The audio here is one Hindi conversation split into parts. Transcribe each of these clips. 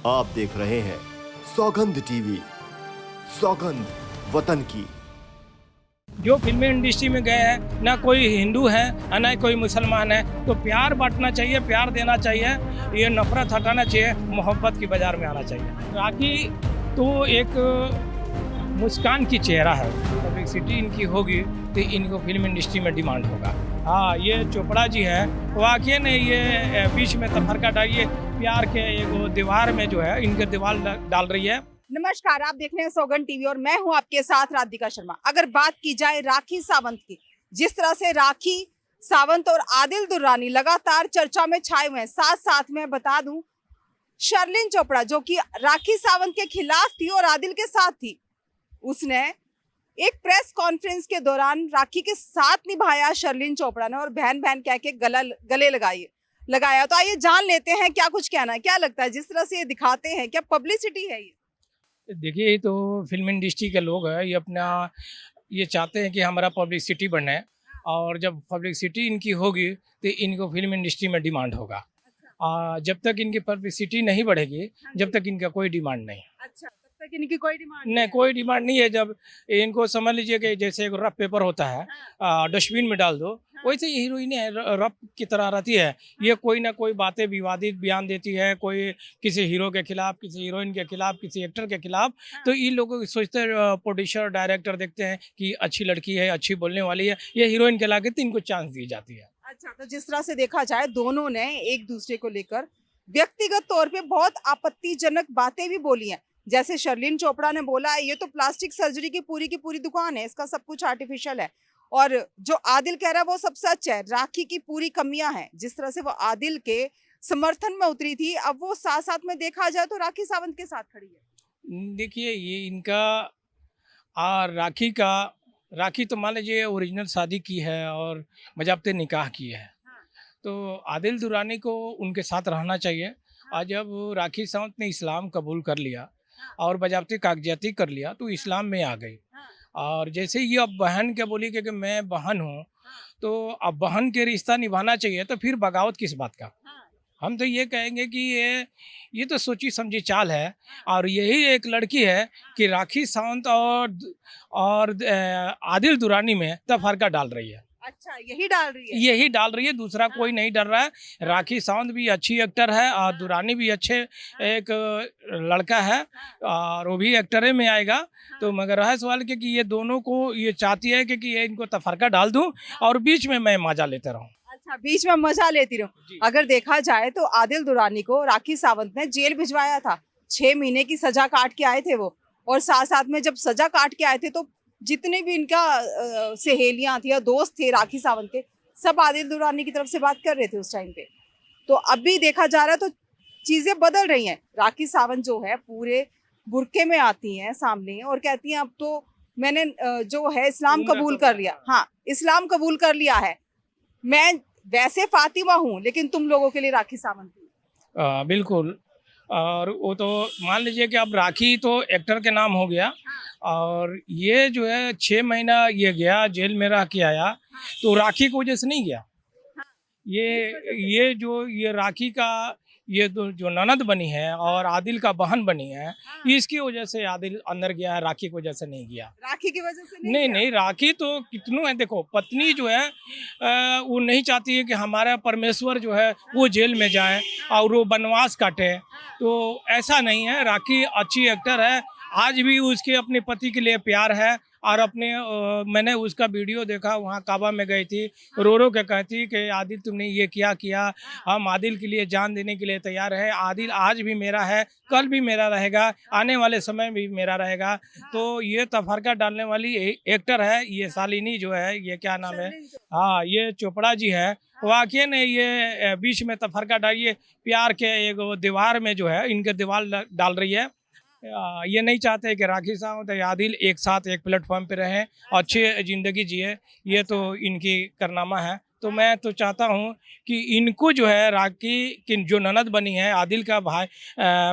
आप देख रहे हैं सौगंध टीवी, सौगंध वतन की। जो फिल्म इंडस्ट्री में गए हैं, ना कोई हिंदू है और ना कोई मुसलमान है, तो प्यार बांटना चाहिए, प्यार देना चाहिए, ये नफरत हटाना चाहिए, मोहब्बत की बाजार में आना चाहिए। राखी तो एक मुस्कान की चेहरा है, पब्लिसिटी इनकी होगी तो इनको फिल्म इंडस्ट्री में डिमांड होगा। हाँ, ये चोपड़ा जी है, वाकई ने ये बीच में तफरका डालिए प्यार के एक दीवार में जो है इनके दीवार डाल रही है। नमस्कार, आप देख रहे हैं सौगंध टीवी और मैं हूं आपके साथ राधिका शर्मा। अगर बात की जाए राखी सावंत की, जिस तरह से राखी सावंत और आदिल दुर्रानी लगातार चर्चा में छाए हुए हैं, साथ साथ में बता दूं शर्लिन चोपड़ा जो कि राखी सावंत के खिलाफ थी और आदिल के साथ थी, उसने एक प्रेस कॉन्फ्रेंस के दौरान राखी के साथ निभाया शर्लिन चोपड़ा ने और बहन बहन कह के गले लगाया। तो आइए जान लेते हैं क्या कुछ कहना है। क्या लगता है जिस तरह से ये दिखाते हैं, क्या पब्लिसिटी है ये? देखिए, ये तो फिल्म इंडस्ट्री के लोग हैं, ये चाहते हैं कि हमारा पब्लिसिटी बने, और जब पब्लिसिटी इनकी होगी तो इनको फिल्म इंडस्ट्री में डिमांड होगा। जब तक इनकी पब्लिसिटी नहीं बढ़ेगी, जब तक इनका कोई डिमांड नहीं। अच्छा, तब तक इनकी कोई डिमांड नहीं, कोई डिमांड नहीं है। जब इनको समझ लीजिए कि जैसे एक रफ पेपर होता है, डस्टबिन में डाल दो, वैसे ही हीरोइनें रफ की तरह रहती है। ये कोई ना कोई बातें विवादित बयान देती है, कोई किसी हीरो के खिलाफ, किसी हीरोइन के खिलाफ, किसी एक्टर के खिलाफ। तो इन लोगों सोचते हैं, प्रोड्यूसर डायरेक्टर देखते हैं कि अच्छी लड़की है, अच्छी बोलने वाली है, ये हीरोइन कहलाके तो इनको चांस दी जाती है। अच्छा, तो जिस तरह से देखा जाए दोनों ने एक दूसरे को लेकर व्यक्तिगत तौर पे बहुत आपत्तिजनक बातें भी बोली हैं। जैसे शर्लिन चोपड़ा ने बोला है ये तो प्लास्टिक सर्जरी की पूरी दुकान है, इसका सब कुछ आर्टिफिशियल है। और जो आदिल कह रहा है वो सब सच है, राखी की पूरी कमियां हैं। जिस तरह से वो आदिल के समर्थन में उतरी थी, अब वो साथ साथ में देखा जाए तो राखी सावंत के साथ खड़ी है। देखिए, ये इनका राखी तो मान लीजिए ओरिजिनल शादी की है और बजाबते निकाह की है, तो आदिल दुरानी को उनके साथ रहना चाहिए। और जब राखी सावंत ने इस्लाम कबूल कर लिया और बजाबते कागजाती कर लिया तो इस्लाम में आ गई। और जैसे ये अब बहन के बोली कि मैं बहन हूँ, तो अब बहन के रिश्ता निभाना चाहिए, तो फिर बगावत किस बात का। हम तो ये कहेंगे कि ये तो सोची समझी चाल है, और यही एक लड़की है कि राखी सावंत और आदिल दुरानी में तफरका डाल रही है। अच्छा, यही डाल रही है, दूसरा कोई नहीं डर रहा है। राखी सावंत भी अच्छी एक्टर है और दुरानी भी अच्छे एक लड़का है, और वो भी एक्टरे में आएगा। तो मगर है सवाल कि ये दोनों को ये चाहती है कि ये इनको तफरका डाल दूं और बीच में मैं मजा लेते रहूं। अच्छा, बीच में मजा लेती रहूं। अगर देखा जाए तो आदिल दुरानी को राखी सावंत ने जेल भिजवाया था, 6 महीने की सजा काट के आए थे वो। और साथ साथ में जब सजा काट के आए थे तो जितने भी इनका सहेलियां थी या दोस्त थे राखी सावंत के, सब आदिल दुरानी की तरफ से बात कर रहे थे उस टाइम पे। तो अब भी देखा जा रहा है तो चीजें बदल रही हैं। राखी सावंत जो है पूरे बुर्के में आती हैं सामने और कहती हैं अब तो मैंने जो है इस्लाम कबूल कर लिया। हाँ, इस्लाम कबूल कर लिया है, मैं वैसे फातिमा हूँ लेकिन तुम लोगों के लिए राखी सावंत हूँ। बिल्कुल। और वो तो मान लीजिए कि अब राखी तो एक्टर के नाम हो गया, और ये जो है 6 महीना ये गया जेल में रह के आया, तो राखी की वजह से नहीं गया। ये राखी का ये जो ननद बनी है और आदिल का बहन बनी है, इसकी वजह से आदिल अंदर गया है, राखी की वजह से नहीं गया। राखी की वजह से नहीं, राखी तो कितनों है। देखो, पत्नी जो है वो नहीं चाहती है कि हमारा परमेश्वर जो है वो जेल में जाए और वो बनवास काटे, तो ऐसा नहीं है। राखी अच्छी एक्टर है, आज भी उसके अपने पति के लिए प्यार है। और मैंने उसका वीडियो देखा, वहाँ काबा में गई थी, रो के कहती कि आदिल तुमने ये किया, हम आदिल के लिए जान देने के लिए तैयार है। आदिल आज भी मेरा है, कल भी मेरा रहेगा, आने वाले समय भी मेरा रहेगा। तो ये तफरका डालने वाली एक्टर है ये शालिनी जो है, ये क्या नाम है, हाँ, ये चोपड़ा जी है, वाकई ने ये बीच में तफरका डालिए प्यार के एक दीवार में जो है इनके दीवार डाल रही है। ये नहीं चाहते कि राखी सावंत या आदिल एक साथ एक प्लेटफॉर्म पे रहें, अच्छी ज़िंदगी जिए। ये तो इनकी कारनामा है। तो मैं तो चाहता हूँ कि इनको जो है राखी की जो ननद बनी है, आदिल का भाई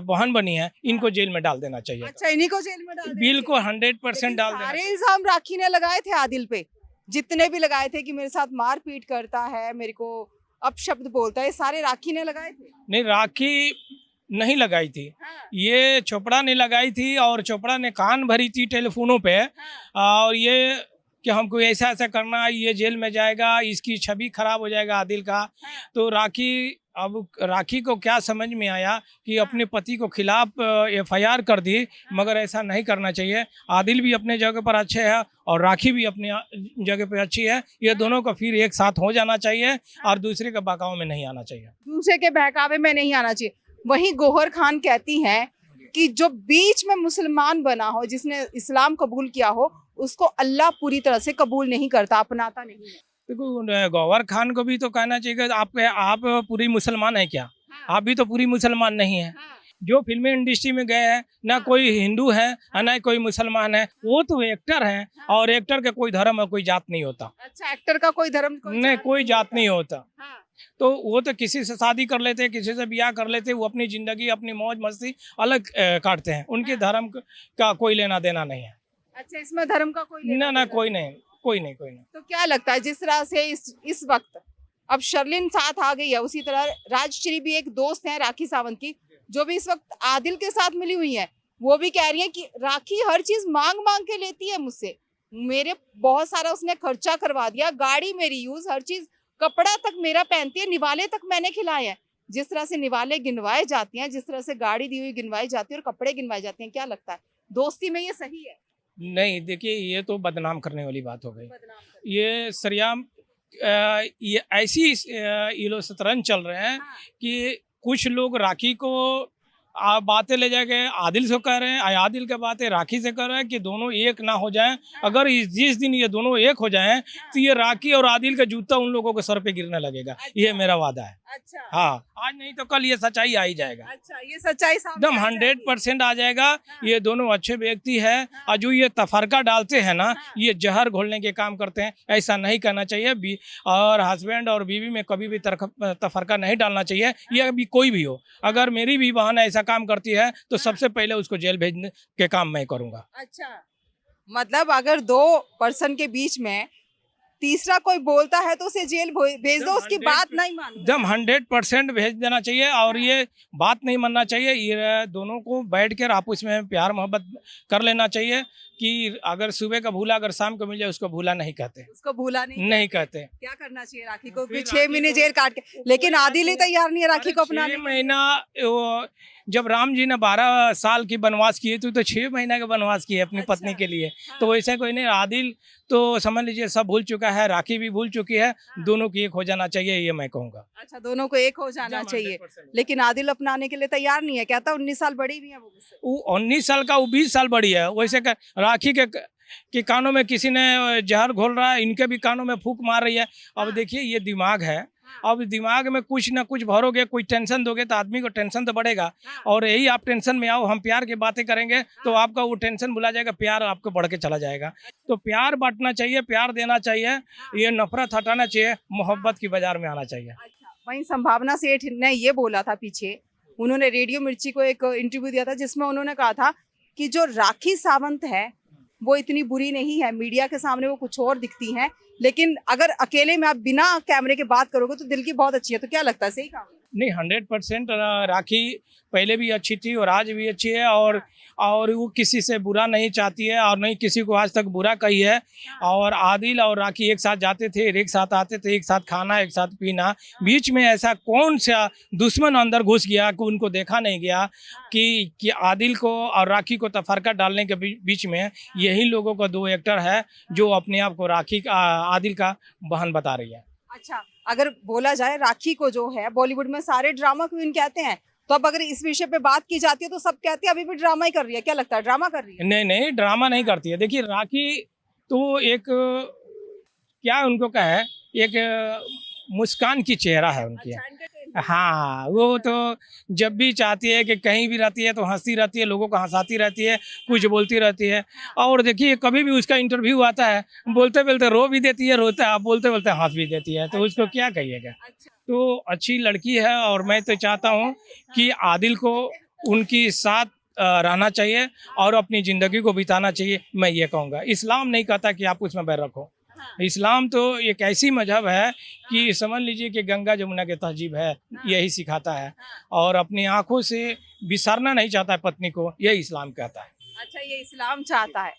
बहन बनी है, इनको जेल में डाल देना चाहिए। अच्छा, इन्हीं को जेल में डाल देना बिल्कुल 100% डाल देना। सारे इल्जाम राखी ने लगाए थे आदिल पे, जितने भी लगाए थे कि मेरे साथ मारपीट करता है, मेरे को अपशब्द बोलता है, सारे राखी ने लगाए थे। नहीं, राखी नहीं लगाई थी, ये चोपड़ा ने लगाई थी और चोपड़ा ने कान भरी थी टेलीफोनों पे। और ये कि हमको ऐसा ऐसा करना है, ये जेल में जाएगा, इसकी छवि खराब हो जाएगा आदिल का। तो राखी को क्या समझ में आया कि अपने पति को खिलाफ FIR कर दी, मगर ऐसा नहीं करना चाहिए। आदिल भी अपने जगह पर अच्छे है और राखी भी अपनी जगह पर अच्छी है। ये दोनों को फिर एक साथ हो जाना चाहिए और दूसरे के बहकावे में नहीं आना चाहिए। दूसरे के बहकावे में नहीं आना चाहिए। वहीं गौहर खान कहती हैं कि जो बीच में मुसलमान बना हो, जिसने इस्लाम कबूल किया हो, उसको अल्लाह पूरी तरह से कबूल नहीं करता, अपनाता नहीं है। देखो, गौहर खान को भी तो कहना चाहिए कि आप पूरी मुसलमान है क्या? आप भी तो पूरी मुसलमान नहीं है। जो फिल्मी इंडस्ट्री में गए हैं, ना कोई हिंदू है ना कोई मुसलमान है, वो तो एक्टर हैं और एक्टर का कोई धर्म और कोई जात नहीं होता। अच्छा, एक्टर का कोई धर्म नहीं, कोई जात नहीं होता। तो वो तो किसी से शादी कर लेते, किसी से ब्याह कर लेते, वो अपनी जिंदगी अपनी मौज मस्ती अलग काटते हैं। उनके धर्म का कोई लेना देना नहीं है। अच्छा, इसमें धर्म का कोई ना कोई नहीं। तो क्या लगता है जिस तरह से इस वक्त अब शर्लिन साथ आ गई है, उसी तरह राजश्री भी एक दोस्त है राखी सावंत की, जो भी इस वक्त आदिल के साथ मिली हुई है, वो भी कह रही है कि राखी हर चीज मांग मांग के लेती है मुझसे। मेरे बहुत सारा उसने खर्चा करवा दिया, गाड़ी मेरी यूज, हर चीज, कपड़ा तक मेरा पहनती है, निवाले तक मैंने खिलाए हैं। जिस तरह से निवाले गिनवाए जाती हैं, जिस तरह से गाड़ी दी हुई गिनवाई जाती है और कपड़े गिनवाए जाते हैं, क्या लगता है दोस्ती में ये सही है? नहीं, देखिए, ये तो बदनाम करने वाली बात हो गई। ये सरेआम ये ऐसी ये लोग शतरंज चल रहे हैं कि कुछ लोग राखी को बातें ले जाके आदिल से कह रहे हैं, आदिल के बातें राखी से कर रहे हैं कि दोनों एक ना हो जाएं। अगर जिस दिन ये दोनों एक हो जाएं तो ये राखी और आदिल का जूता उन लोगों के सर पे गिरने लगेगा। अच्छा। ये मेरा वादा है। अच्छा। हाँ, आज नहीं तो कल ये सच्चाई आ ही जाएगा। अच्छा, ये सच्चाई एकदम 100% आ जाएगा। ये दोनों अच्छे व्यक्ति है और जो ये तफरका डालते हैं ना, ये जहर घोलने के काम करते हैं। ऐसा नहीं करना चाहिए। और हस्बैंड और बीवी में कभी भी तफरका नहीं डालना चाहिए। ये अभी कोई भी हो, अगर मेरी भी बहन ऐसा काम करती है तो सबसे पहले उसको जेल भेजने के काम मैं करूंगा। अच्छा, मतलब अगर 2 पर्सन के बीच में तीसरा कोई बोलता है तो उसे जेल भेज दो, उसकी बात नहीं मानो। एकदम 100% भेज देना चाहिए। और ये बात नहीं मानना चाहिए। ये दोनों को बैठ कर आपस में प्यार मोहब्बत कर लेना चाहिए कि अगर सुबह का भूला अगर शाम को मिल जाए उसको भूला नहीं कहते, उसको भूला नहीं कहते। क्या करना चाहिए राखी को? 6 महीने जेल काट के, लेकिन आदिल ही तैयार नहीं है राखी को अपनाने। 6 महीना जब राम जी ने 12 साल की वनवास किए तो 6 महीना का वनवास किए अपनी पत्नी के लिए। तो वैसा कोई नहीं। आदिल तो समझ लीजिए सब भूल चुका है, राखी भी भूल चुकी है। दोनों की एक हो जाना चाहिए, ये मैं कहूँगा। अच्छा, दोनों को एक हो जाना चाहिए, लेकिन आदिल अपनाने के लिए तैयार नहीं है। कहता 19 साल बड़ी भी है वो 19 साल का, वो 20 साल बड़ी है। वैसे राखी के कानों में किसी ने जहर घोल रहा है, इनके भी कानों में फूंक मार रही है। अब देखिए, ये दिमाग है। अब दिमाग में कुछ ना कुछ भरोगे, कोई टेंशन दोगे तो आदमी को टेंशन तो बढ़ेगा। और यही आप टेंशन में आओ, हम प्यार की बातें करेंगे तो आपका वो टेंशन भुला जाएगा, प्यार आपको बढ़ के चला जाएगा। तो प्यार बांटना चाहिए, प्यार देना चाहिए, ये नफरत हटाना चाहिए, मोहब्बत की बाजार में आना चाहिए। वहीं संभावना सेठ ने ये बोला था पीछे, उन्होंने रेडियो मिर्ची को एक इंटरव्यू दिया था जिसमें उन्होंने कहा था कि जो राखी सावंत है वो इतनी बुरी नहीं है, मीडिया के सामने वो कुछ और दिखती हैं, लेकिन अगर अकेले में आप बिना कैमरे के बात करोगे तो दिल की बहुत अच्छी है। तो क्या लगता है, सही कहा? नहीं, 100% राखी पहले भी अच्छी थी और आज भी अच्छी है। और वो किसी से बुरा नहीं चाहती है और नहीं किसी को आज तक बुरा कही है। और आदिल और राखी एक साथ जाते थे, एक साथ आते थे, एक साथ खाना, एक साथ पीना। बीच में ऐसा कौन सा दुश्मन अंदर घुस गया कि उनको देखा नहीं गया कि आदिल को और राखी को तफरका डालने के बीच में यही लोगों का 2 एक्टर है जो अपने आप को आदिल का बहन बता रही है। अच्छा, अगर बोला जाए राखी को जो है बॉलीवुड में सारे ड्रामा क्वीन कहते हैं, तो अब अगर इस विषय पे बात की जाती है तो सब कहते हैं अभी भी ड्रामा ही कर रही है। क्या लगता है, ड्रामा कर रही है? नहीं, ड्रामा नहीं करती है। देखिए, राखी तो एक क्या उनको क्या है, एक मुस्कान की चेहरा है उनकी। हाँ, वो तो जब भी चाहती है कि कहीं भी रहती है तो हंसती रहती है, लोगों को हंसाती रहती है, कुछ बोलती रहती है। और देखिए, कभी भी उसका इंटरव्यू आता है, बोलते बोलते रो भी देती है, रोता है, बोलते बोलते हंस भी देती है। तो उसको क्या कहिएगा। तो अच्छी लड़की है और मैं तो चाहता हूँ कि आदिल को उनकी साथ रहना चाहिए और अपनी ज़िंदगी को बिताना चाहिए। मैं ये कहूँगा, इस्लाम नहीं कहता कि आप उसमें बैर रखो। इस्लाम तो एक ऐसी मजहब है कि समझ लीजिए कि गंगा जमुना की तहजीब है, यही सिखाता है। और अपनी आंखों से बिसारना नहीं चाहता है पत्नी को, यही इस्लाम कहता है। अच्छा, ये इस्लाम चाहता है।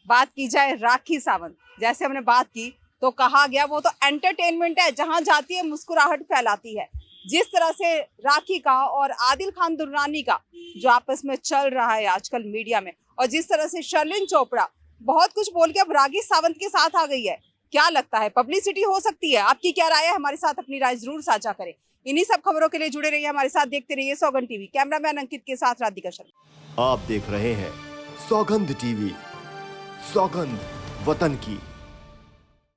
बात की जाए राखी सावंत, जैसे हमने बात की तो कहा गया वो तो एंटरटेनमेंट है, जहां जाती है मुस्कुराहट फैलाती है। जिस तरह से राखी का और आदिल खान दुर्रानी का जो आपस में चल रहा है आजकल मीडिया में, और जिस तरह से शर्लिन चोपड़ा बहुत कुछ बोल के अब राखी सावंत के साथ आ गई है, क्या लगता है पब्लिसिटी हो सकती है? आपकी क्या राय है? हमारे साथ अपनी राय जरूर साझा करें। इन्हीं सब खबरों के लिए जुड़े रहिए हमारे साथ, देखते रहिए सौगंध टीवी। कैमरामैन अंकित के साथ राधिका शर्मा। आप देख रहे हैं सौगंध टीवी। सौगंध वतन की।